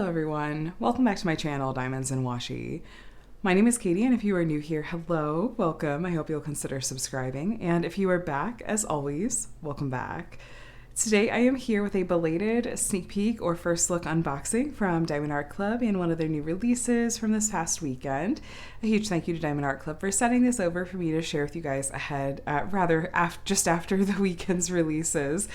Hello everyone, welcome back to my channel, Diamonds and Washi. My name is Katie, and if you are new here, hello, welcome. I hope you'll consider subscribing. And if you are back, as always, welcome back. Today I am here with a belated sneak peek or first look unboxing from Diamond Art Club and one of their new releases from this past weekend. A huge thank you to Diamond Art Club for sending this over for me to share with you guys ahead, just after the weekend's releases.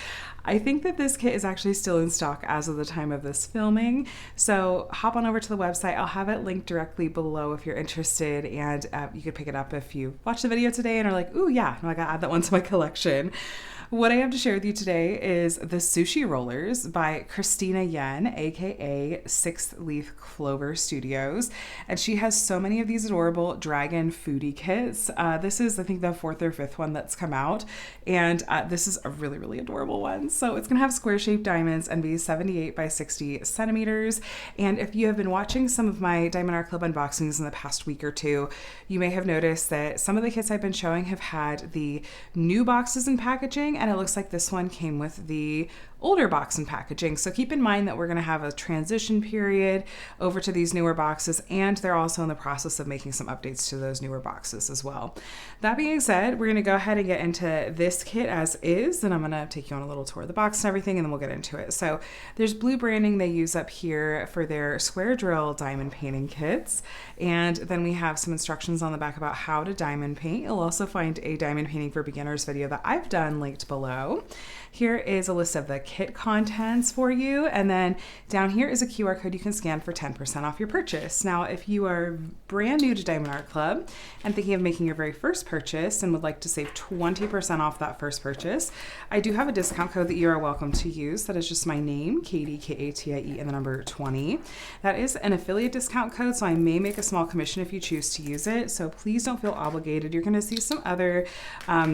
I think that this kit is actually still in stock as of the time of this filming, so hop on over to the website. I'll have it linked directly below if you're interested, and you could pick it up if you watch the video today and are like, ooh yeah, I gotta add that one to my collection. What I have to share with you today is the Sushi Rollers by Christina Yen, aka SixthLeafClover Studios, and she has so many of these adorable dragon foodie kits. This is, I think, the 4th or 5th one that's come out, and this is a really, really adorable one. So it's gonna have square-shaped diamonds and be 78 by 60 centimeters. And if you have been watching some of my Diamond Art Club unboxings in the past week or two, you may have noticed that some of the kits I've been showing have had the new boxes and packaging, and it looks like this one came with the older box and packaging. So keep in mind that we're going to have a transition period over to these newer boxes, and they're also in the process of making some updates to those newer boxes as well. That being said, we're going to go ahead and get into this kit as is, and I'm going to take you on a little tour of the box and everything, and then we'll get into it. So there's blue branding they use up here for their square drill diamond painting kits, and then we have some instructions on the back about how to diamond paint. You'll also find a diamond painting for beginners video that I've done linked below. Here is a list of the kit contents for you, and then down here is a QR code you can scan for 10% off your purchase. Now, if you are brand new to Diamond Art Club and thinking of making your very first purchase and would like to save 20% off that first purchase, I do have a discount code that you are welcome to use. That is just my name, Katie, K-A-T-I-E, and the number 20. That is an affiliate discount code, so I may make a small commission if you choose to use it, so please don't feel obligated. You're going to see some other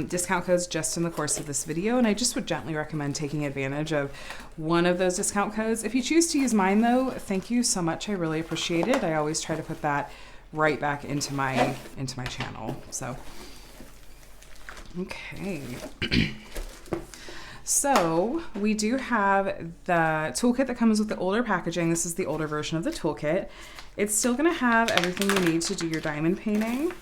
discount codes just in the course of this video, and I just would gently recommend taking advantage of one of those discount codes. If you choose to use mine though, thank you so much. I really appreciate it. I always try to put that right back into my channel. So okay. So we do have the toolkit that comes with the older packaging. This is the older version of the toolkit. It's still going to have everything you need to do your diamond painting.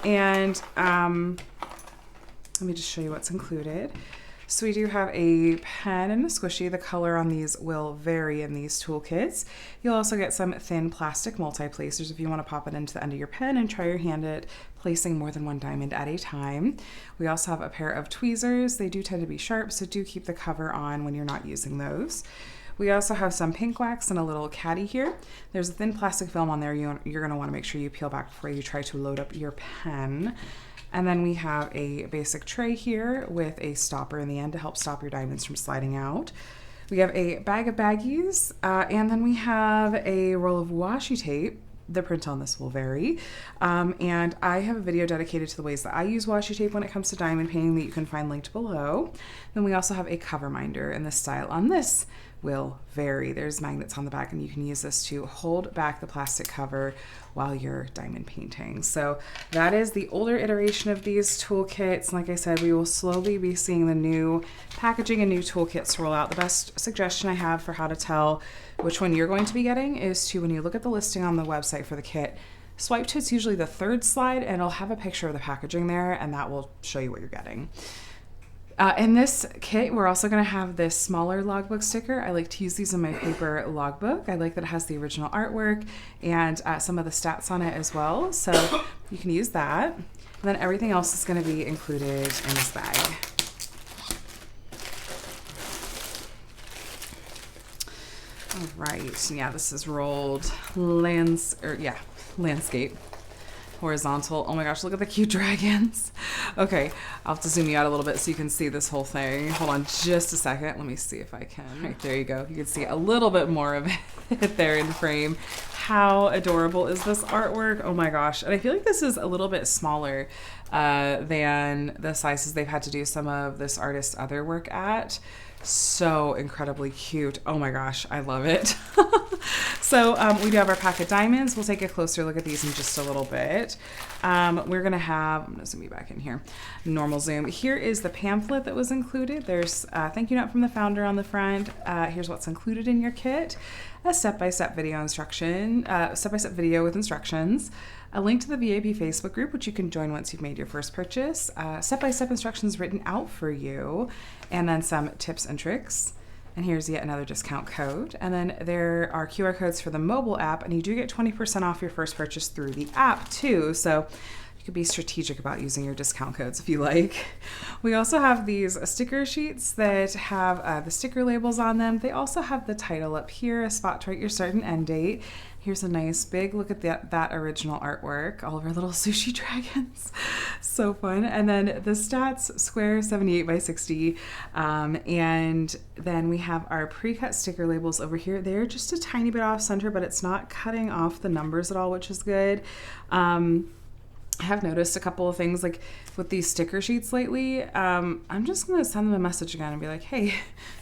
And let me just show you what's included. So we do have a pen and a squishy. The color on these will vary in these toolkits. You'll also get some thin plastic multi-placers if you want to pop it into the end of your pen and try your hand at placing more than one diamond at a time. We also have a pair of tweezers. They do tend to be sharp, so do keep the cover on when you're not using those. We also have some pink wax and a little caddy here. There's a thin plastic film on there you're going to want to make sure you peel back before you try to load up your pen. And then we have a basic tray here with a stopper in the end to help stop your diamonds from sliding out. We have a bag of baggies, and then we have a roll of washi tape. The print on this will vary. And I have a video dedicated to the ways that I use washi tape when it comes to diamond painting that you can find linked below. Then we also have a cover minder, and the style on this will vary. There's magnets on the back, and you can use this to hold back the plastic cover while you're diamond painting. So that is the older iteration of these toolkits. Like I said, we will slowly be seeing the new packaging and new toolkits roll out. The best suggestion I have for how to tell which one you're going to be getting is to, when you look at the listing on the website for the kit, swipe to it's usually the 3rd slide, and it'll have a picture of the packaging there, and that will show you what you're getting. In this kit, we're also going to have this smaller logbook sticker. I like to use these in my paper logbook. I like that it has the original artwork and some of the stats on it as well. So you can use that. And then everything else is going to be included in this bag. All right. Yeah, this is rolled landscape. Horizontal. Oh my gosh, look at the cute dragons. Okay, I'll have to zoom you out a little bit so you can see this whole thing. Hold on just a second. Let me see if I can. Right, there you go. You can see a little bit more of it there in frame. How adorable is this artwork? Oh my gosh. And I feel like this is a little bit smaller than the sizes they've had to do some of this artist's other work at. So incredibly cute. Oh my gosh, I love it. So we do have our pack of diamonds. We'll take a closer look at these in just a little bit. We're going to have, I'm going to zoom you back in here, normal zoom. Here is the pamphlet that was included. There's a thank you note from the founder on the front. Here's what's included in your kit. A step-by-step video instruction, step-by-step video with instructions, a link to the VIP Facebook group, which you can join once you've made your first purchase, step-by-step instructions written out for you, and then some tips and tricks. And here's yet another discount code. And then there are QR codes for the mobile app, and you do get 20% off your first purchase through the app too. So you could be strategic about using your discount codes if you like. We also have these sticker sheets that have the sticker labels on them. They also have the title up here, a spot to write your start and end date. Here's a nice big look at that original artwork, all of our little sushi dragons. So fun. And then the stats, square 78 by 60. And then we have our pre-cut sticker labels over here. They're just a tiny bit off center, but it's not cutting off the numbers at all, which is good. I have noticed a couple of things like with these sticker sheets lately. I'm just going to send them a message again and be like, hey,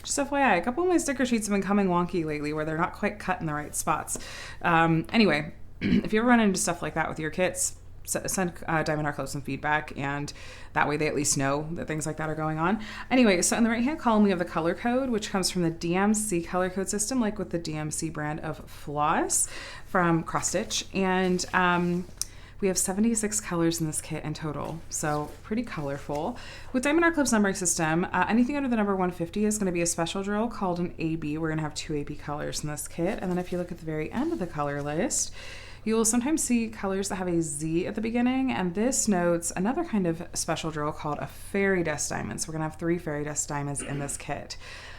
just FYI, a couple of my sticker sheets have been coming wonky lately where they're not quite cut in the right spots. Anyway, if you ever run into stuff like that with your kits, send Diamond Art Club some feedback, and that way they at least know that things like that are going on. Anyway, so in the right-hand column, we have the color code, which comes from the DMC color code system, like with the DMC brand of floss from Cross Stitch. And we have 76 colors in this kit in total, so pretty colorful. With Diamond Art Club's numbering system, anything under the number 150 is going to be a special drill called an AB. We're going to have 2 AB colors in this kit. And then if you look at the very end of the color list, you will sometimes see colors that have a Z at the beginning, and this notes another kind of special drill called a fairy dust diamond. So we're going to have 3 fairy dust diamonds in this kit.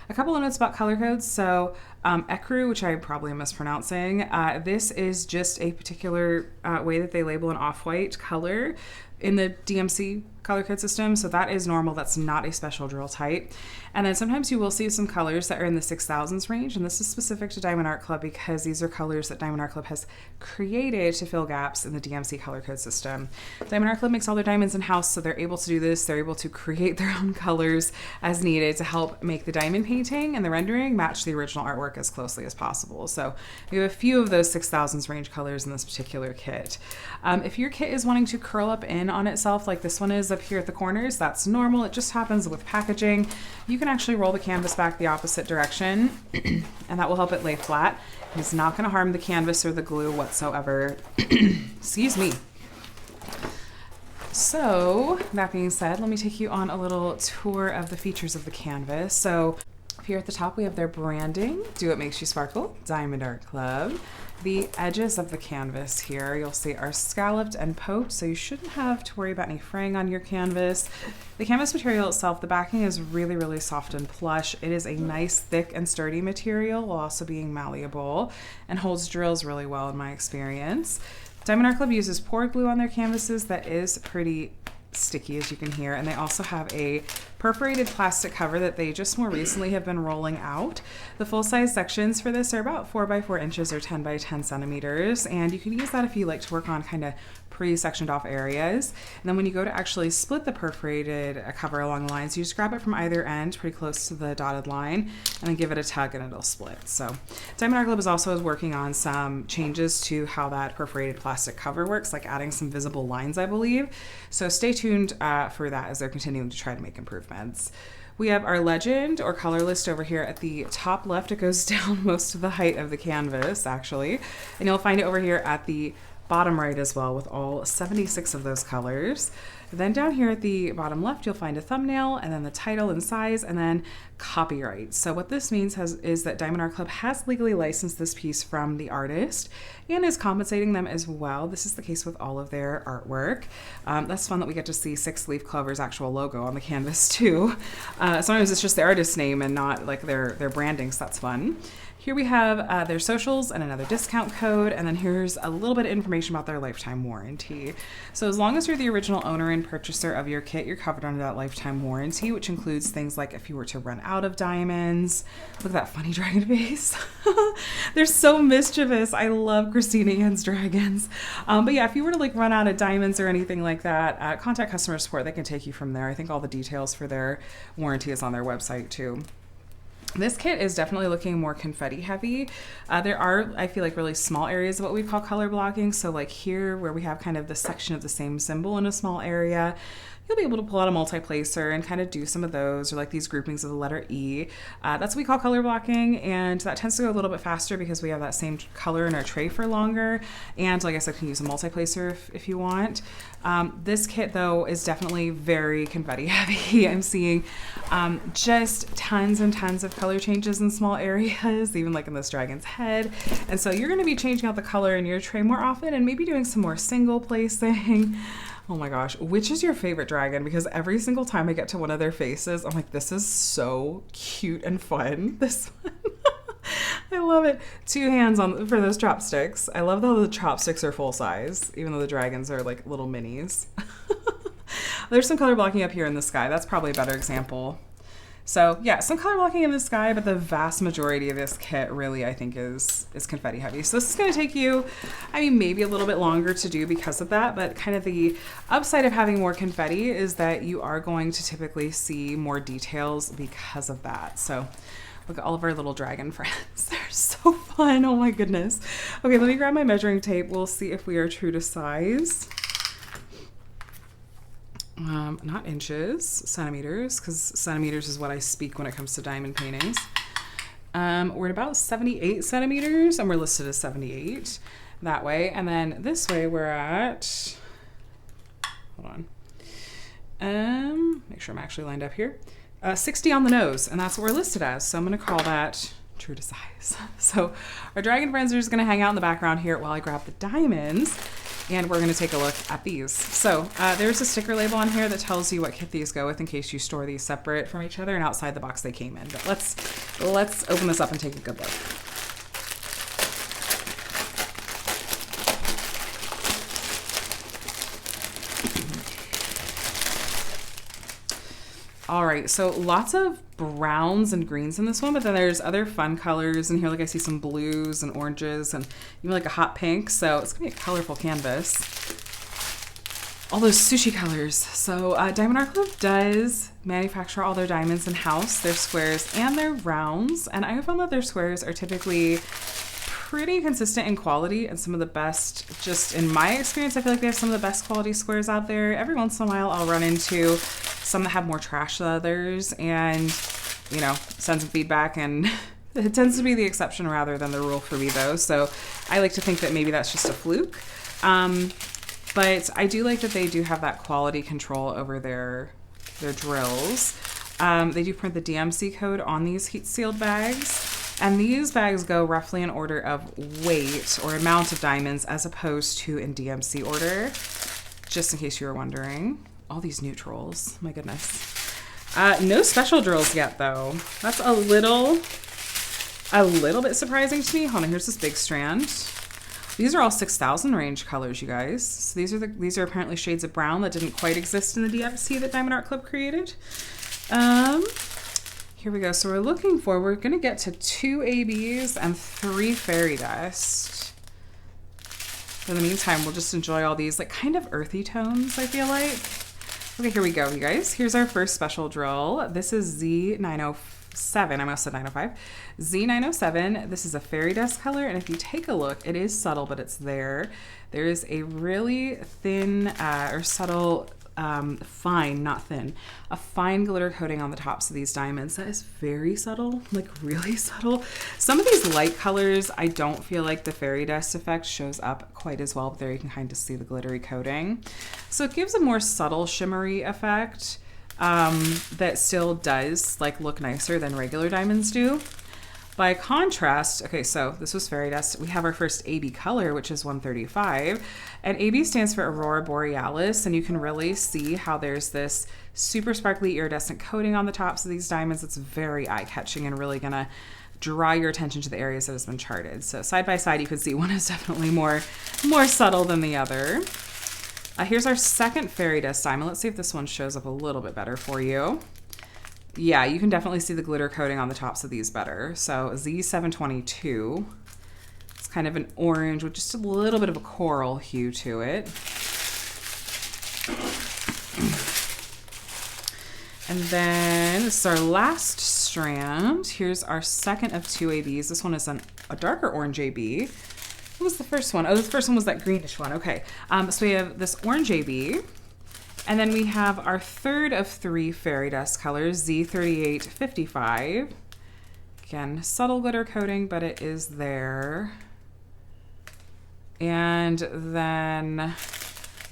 A couple of notes about color codes. So ecru, which I probably am mispronouncing, this is just a particular way that they label an off-white color in the DMC color code system. So that is normal. That's not a special drill type. And then sometimes you will see some colors that are in the 6,000s range. And this is specific to Diamond Art Club because these are colors that Diamond Art Club has created to fill gaps in the DMC color code system. Diamond Art Club makes all their diamonds in-house, so they're able to do this. They're able to create their own colors as needed to help make the diamond painting and the rendering match the original artwork as closely as possible. So we have a few of those 6,000s range colors in this particular kit. If your kit is wanting to curl up in on itself like this one is up here at the corners, that's normal. It just happens with packaging. You can actually roll the canvas back the opposite direction and that will help it lay flat. It's not going to harm the canvas or the glue whatsoever. Excuse me. So that being said, let me take you on a little tour of the features of the canvas. So here at the top, we have their branding, Do What Makes You Sparkle, Diamond Art Club. The edges of the canvas here, you'll see are scalloped and poked, so you shouldn't have to worry about any fraying on your canvas. The canvas material itself, the backing is really, really soft and plush. It is a nice, thick and sturdy material while also being malleable and holds drills really well in my experience. Diamond Art Club uses poured glue on their canvases that is pretty sticky, as you can hear, and they also have a perforated plastic cover that they just more recently have been rolling out. The full-size sections for this are about 4 by 4 inches or 10 by 10 centimeters, and you can use that if you like to work on kind of pre-sectioned off areas. And then when you go to actually split the perforated cover along the lines, you just grab it from either end pretty close to the dotted line and then give it a tug and it'll split. So Diamond Art Club is also working on some changes to how that perforated plastic cover works, like adding some visible lines, I believe. So stay tuned for that as they're continuing to try to make improvements. We have our legend or color list over here at the top left. It goes down most of the height of the canvas, actually. And you'll find it over here at the bottom right as well with all 76 of those colors. Then down here at the bottom left, you'll find a thumbnail and then the title and size and then copyright. So what this means is that Diamond Art Club has legally licensed this piece from the artist and is compensating them as well. This is the case with all of their artwork. That's fun that we get to see SixthLeafClover's actual logo on the canvas too. Sometimes it's just the artist's name and not like their branding, so that's fun. Here we have their socials and another discount code, and then here's a little bit of information about their lifetime warranty. So as long as you're the original owner and purchaser of your kit, you're covered under that lifetime warranty, which includes things like if you were to run out of diamonds. Look at that funny dragon face. They're so mischievous. I love Christina Yen's dragons. But yeah, if you were to like run out of diamonds or anything like that, contact customer support. They can take you from there. I think all the details for their warranty is on their website too. This kit is definitely looking more confetti heavy. There are, I feel like, really small areas of what we call color blocking. So like here where we have kind of the section of the same symbol in a small area, you'll be able to pull out a multi-placer and kind of do some of those, or like these groupings of the letter E. That's what we call color blocking, and that tends to go a little bit faster because we have that same color in our tray for longer. And like I said, you can use a multi-placer if you want. This kit though is definitely very confetti heavy. I'm seeing just tons and tons of color changes in small areas, even like in this dragon's head. And so you're gonna be changing out the color in your tray more often and maybe doing some more single placing. Oh my gosh, which is your favorite dragon? Because every single time I get to one of their faces, I'm like, this is so cute and fun. This one. I love it. 2 hands on for those chopsticks. I love how the chopsticks are full size, even though the dragons are like little minis. There's some color blocking up here in the sky. That's probably a better example. So yeah, some color blocking in the sky, but the vast majority of this kit really, I think, is confetti heavy. So this is gonna take you, I mean, maybe a little bit longer to do because of that, but kind of the upside of having more confetti is that you are going to typically see more details because of that. So look at all of our little dragon friends. They're so fun, oh my goodness. Okay, let me grab my measuring tape. We'll see if we are true to size. Not inches, centimeters, because centimeters is what I speak when it comes to diamond paintings. We're at about 78 centimeters, and we're listed as 78 that way. And then this way we're at, hold on, make sure I'm actually lined up here, 60 on the nose, and that's what we're listed as. So I'm going to call that true to size. So our dragon friends are just going to hang out in the background here while I grab the diamonds. And we're going to take a look at these. So there's a sticker label on here that tells you what kit these go with in case you store these separate from each other and outside the box they came in. But let's open this up and take a good look. All right, so lots of browns and greens in this one, but then there's other fun colors in here. Like I see some blues and oranges and even like a hot pink. So it's gonna be a colorful canvas. All those sushi colors. So Diamond Art Club does manufacture all their diamonds in-house, their squares and their rounds. And I have found that their squares are typically pretty consistent in quality and some of the best, just in my experience, I feel like they have some of the best quality squares out there. Every once in a while I'll run into some that have more trash than others and, you know, send some feedback, and it tends to be the exception rather than the rule for me though. So I like to think that maybe that's just a fluke. But I do like that they do have that quality control over their drills. They do print the DMC code on these heat sealed bags. And these bags go roughly in order of weight or amount of diamonds as opposed to in DMC order, just in case you were wondering. All these neutrals, my goodness. No special drills yet though. That's a little bit surprising to me. Hold on, here's this big strand. These are all 6,000 range colors, you guys. So these are apparently shades of brown that didn't quite exist in the DFC that Diamond Art Club created. Here we go. So we're gonna get to 2 ABs and 3 fairy dust. In the meantime, we'll just enjoy all these like kind of earthy tones, I feel like. Okay, here we go, you guys. Here's our first special drill. This is Z907. I must have said 905. Z907. This is a fairy dust color, and if you take a look, it is subtle, but it's there. There is a really thin or subtle, fine, not thin, a fine glitter coating on the tops of these diamonds. That is very subtle, like really subtle. Some of these light colors, I don't feel like the fairy dust effect shows up quite as well, but there you can kind of see the glittery coating. So it gives a more subtle shimmery effect that still does like look nicer than regular diamonds do. By contrast, okay, so this was fairy dust. We have our first AB color, which is 135. And AB stands for Aurora Borealis, and you can really see how there's this super sparkly iridescent coating on the tops of these diamonds. It's very eye-catching and really gonna draw your attention to the areas that has been charted. So side by side, you can see one is definitely more subtle than the other. Here's our second fairy dust diamond. Let's see if this one shows up a little bit better for you. Yeah, you can definitely see the glitter coating on the tops of these better. So Z722, it's kind of an orange with just a little bit of a coral hue to it. And then this is our last strand. Here's our second of 2 ABs. This one is a darker orange AB. What was the first one? Oh, the first one was that greenish one. Okay. So we have this orange AB. And then we have our third of 3 fairy dust colors, Z3855. Again, subtle glitter coating, but it is there. And then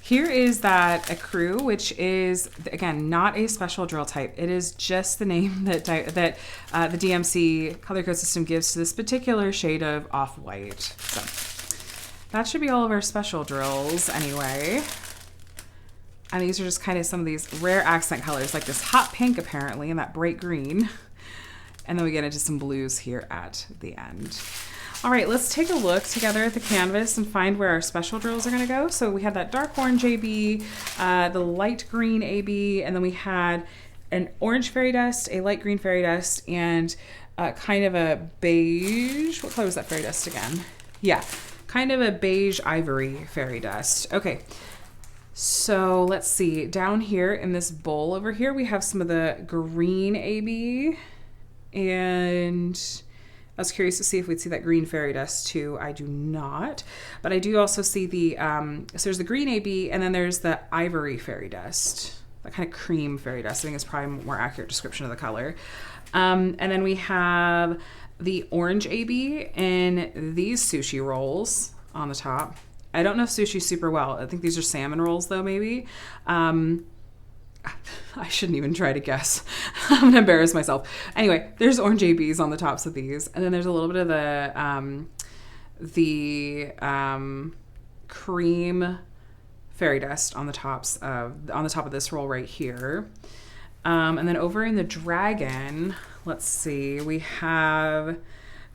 here is that ecru, which is, again, not a special drill type. It is just the name that the DMC color code system gives to this particular shade of off-white. So that should be all of our special drills anyway. And these are just kind of some of these rare accent colors, like this hot pink apparently, and that bright green. And then we get into some blues here at the end. All right, let's take a look together at the canvas and find where our special drills are gonna go. So we had that dark orange AB, the light green AB, and then we had an orange fairy dust, a light green fairy dust, and kind of a beige, what color was that fairy dust again? Yeah, kind of a beige ivory fairy dust. Okay. So let's see, down here in this bowl over here, we have some of the green AB, and I was curious to see if we'd see that green fairy dust too. I do not, but I do also see the, so there's the green AB, and then there's the ivory fairy dust, that kind of cream fairy dust. I think it's probably a more accurate description of the color. And then we have the orange AB in these sushi rolls on the top. I don't know sushi super well. I think these are salmon rolls though, maybe. I shouldn't even try to guess. I'm gonna embarrass myself. Anyway, there's orange ABs on the tops of these. And then there's a little bit of the cream fairy dust on the top of this roll right here. And then over in the dragon, let's see, we have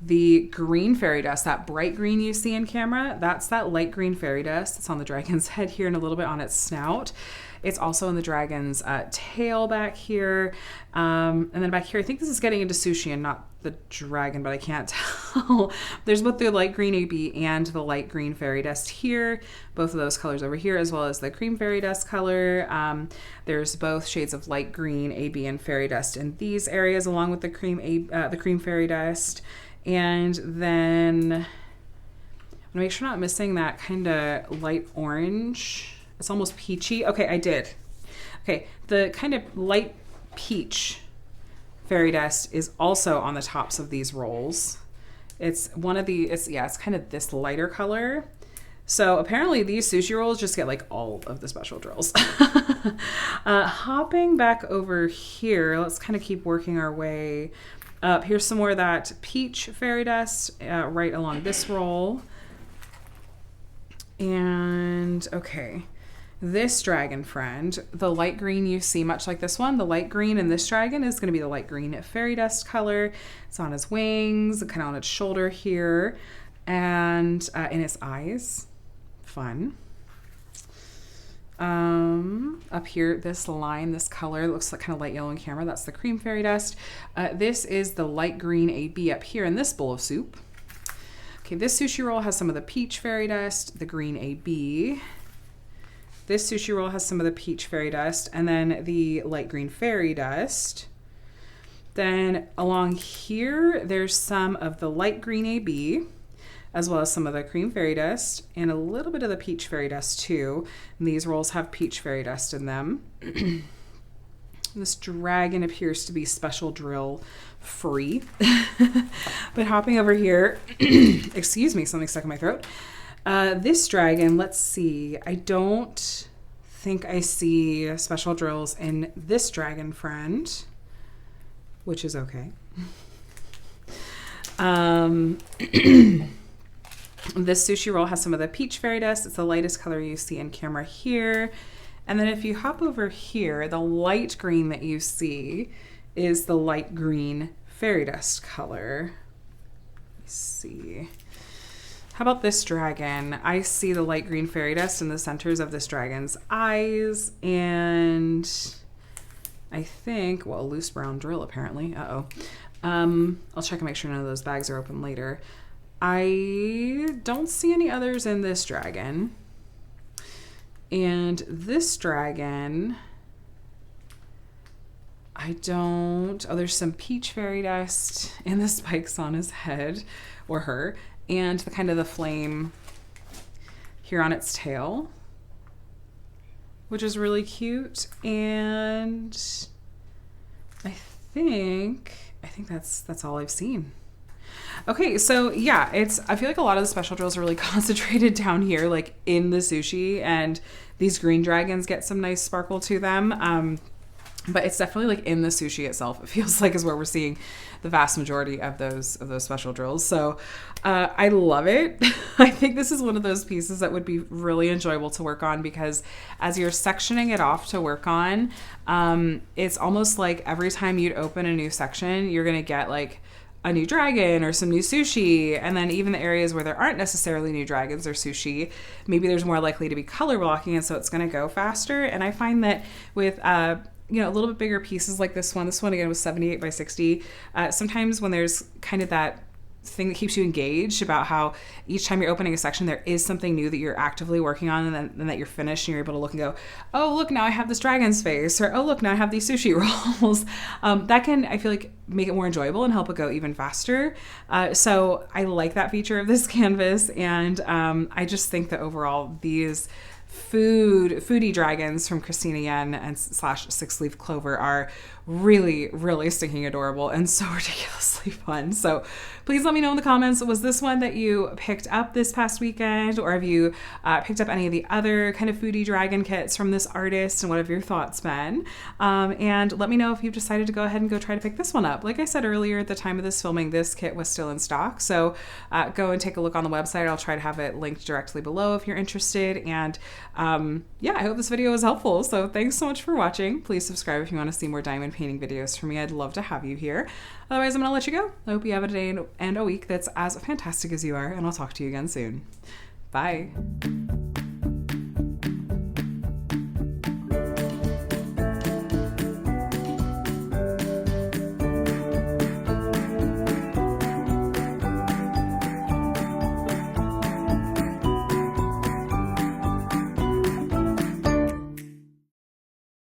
the green fairy dust, that bright green you see in camera, that's that light green fairy dust. It's on the dragon's head here and a little bit on its snout. It's also in the dragon's tail back here. And then back here, I think this is getting into sushi and not the dragon, but I can't tell. There's both the light green AB and the light green fairy dust here. Both of those colors over here, as well as the cream fairy dust color. There's both shades of light green AB and fairy dust in these areas, along with the cream fairy dust. And then I'm gonna make sure I'm not missing that kind of light orange. It's almost peachy. Okay, I did. Okay, the kind of light peach fairy dust is also on the tops of these rolls. It's one of the, it's kind of this lighter color. So apparently these sushi rolls just get like all of the special drills. Hopping back over here, let's kind of keep working our way up. Here's some more of that peach fairy dust right along this roll. And okay, this dragon friend, the light green you see, much like this one, the light green in this dragon is going to be the light green fairy dust color. It's on his wings, kind of on its shoulder here, and in its eyes. Fun. Up here, this line, this color looks like kind of light yellow in camera. That's the cream fairy dust. This is the light green AB up here in this bowl of soup. Okay, this sushi roll has some of the peach fairy dust, the green AB. This sushi roll has some of the peach fairy dust, and then the light green fairy dust. Then along here, there's some of the light green AB, as well as some of the cream fairy dust and a little bit of the peach fairy dust too. And these rolls have peach fairy dust in them. This dragon appears to be special drill free. But hopping over here, excuse me, something stuck in my throat. This dragon, let's see. I don't think I see special drills in this dragon friend, which is okay. This sushi roll has some of the peach fairy dust. It's the lightest color you see in camera here. And then if you hop over here, the light green that you see is the light green fairy dust color. Let's see. How about this dragon? I see the light green fairy dust in the centers of this dragon's eyes, and I think, well, a loose brown drill apparently. Uh-oh. I'll check and make sure none of those bags are open later. I don't see any others in this dragon. And this dragon, I don't. Oh, there's some peach fairy dust and the spikes on his head, or her, and the kind of the flame here on its tail, which is really cute. And I think that's all I've seen. Okay, so yeah, I feel like a lot of the special drills are really concentrated down here, like in the sushi, and these green dragons get some nice sparkle to them. But it's definitely like in the sushi itself, it feels like, is where we're seeing the vast majority of those special drills. So I love it. I think this is one of those pieces that would be really enjoyable to work on, because as you're sectioning it off to work on, it's almost like every time you'd open a new section, you're going to get like a new dragon or some new sushi. And then even the areas where there aren't necessarily new dragons or sushi, maybe there's more likely to be color blocking, and so it's going to go faster. And I find that with a little bit bigger pieces like this one again was 78 by 60. Sometimes when there's kind of that thing that keeps you engaged about how each time you're opening a section, there is something new that you're actively working on, and then that you're finished and you're able to look and go, oh, look, now I have this dragon's face, or oh, look, now I have these sushi rolls. That can, I feel like, make it more enjoyable and help it go even faster. So I like that feature of this canvas, and I just think that overall these foodie dragons from Christina Yen and / SixthLeafClover are really, really stinking adorable and so ridiculously fun. So please let me know in the comments, was this one that you picked up this past weekend, or have you picked up any of the other kind of foodie dragon kits from this artist, and what have your thoughts been? And let me know if you've decided to go ahead and go try to pick this one up. Like I said earlier, at the time of this filming, this kit was still in stock, so go and take a look on the website. I'll try to have it linked directly below if you're interested. And yeah, I hope this video was helpful. So thanks so much for watching. Please subscribe if you want to see more diamond painting videos from me. I'd love to have you here. Otherwise, I'm going to let you go. I hope you have a day and a week that's as fantastic as you are, and I'll talk to you again soon. Bye.